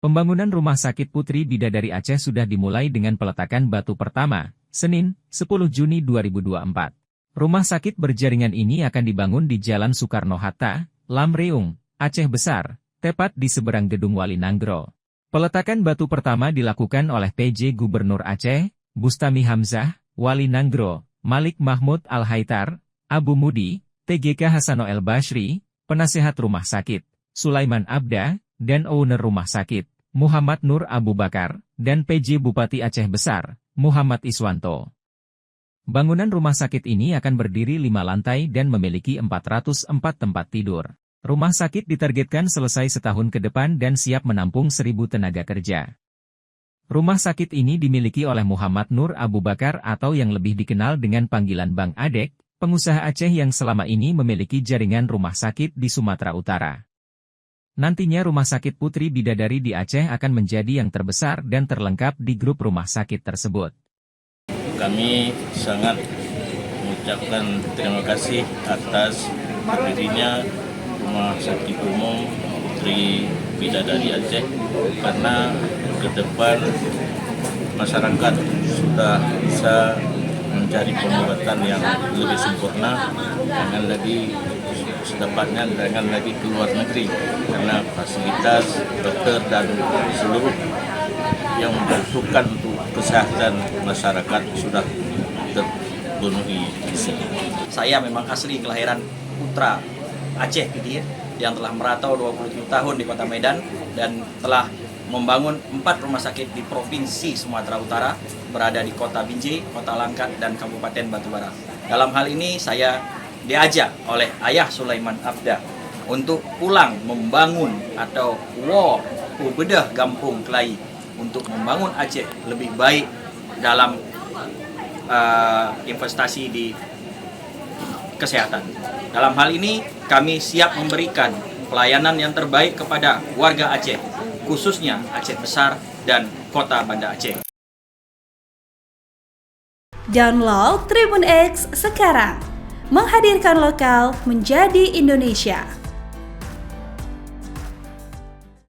Pembangunan Rumah Sakit Putri Bidadari Aceh sudah dimulai dengan peletakan batu pertama, Senin, 10 Juni 2024. Rumah sakit berjaringan ini akan dibangun di Jalan Soekarno-Hatta, Lamreung, Aceh Besar, tepat di seberang Gedung Wali Nanggro. Peletakan batu pertama dilakukan oleh PJ Gubernur Aceh, Bustami Hamzah, Wali Nanggro, Malik Mahmud Al-Haitar, Abu Mudi, TGK Hasano El Bashri, penasehat rumah sakit, Sulaiman Abda, dan owner rumah sakit, Muhammad Nur Abu Bakar, dan PJ Bupati Aceh Besar, Muhammad Iswanto. Bangunan rumah sakit ini akan berdiri 5 lantai dan memiliki 404 tempat tidur. Rumah sakit ditargetkan selesai setahun ke depan dan siap menampung 1.000 tenaga kerja. Rumah sakit ini dimiliki oleh Muhammad Nur Abu Bakar atau yang lebih dikenal dengan panggilan Bang Adek, pengusaha Aceh yang selama ini memiliki jaringan rumah sakit di Sumatera Utara. Nantinya Rumah Sakit Putri Bidadari di Aceh akan menjadi yang terbesar dan terlengkap di grup rumah sakit tersebut. Kami sangat mengucapkan terima kasih atas berdirinya Rumah Sakit Umum Putri Bidadari Aceh, karena ke depan masyarakat sudah bisa mencari pengobatan yang lebih sempurna, jangan lagi sedapatnya jangan lagi ke luar negeri, karena fasilitas dokter dan seluruh yang membutuhkan untuk kesehatan masyarakat sudah terpenuhi di sini. Saya memang asli kelahiran Putra Aceh gitu ya, yang telah merantau 27 tahun di Kota Medan dan telah membangun 4 rumah sakit di Provinsi Sumatera Utara, berada di Kota Binjai, Kota Langkat, dan Kabupaten Batubara. Dalam hal ini saya diajak oleh Ayah Sulaiman Abda untuk pulang membangun atau bedah Gampung Kelai untuk membangun Aceh lebih baik dalam investasi di kesehatan. Dalam hal ini kami siap memberikan pelayanan yang terbaik kepada warga Aceh, khususnya Aceh Besar dan Kota Banda Aceh. Download Tribun X sekarang, menghadirkan lokal menjadi Indonesia.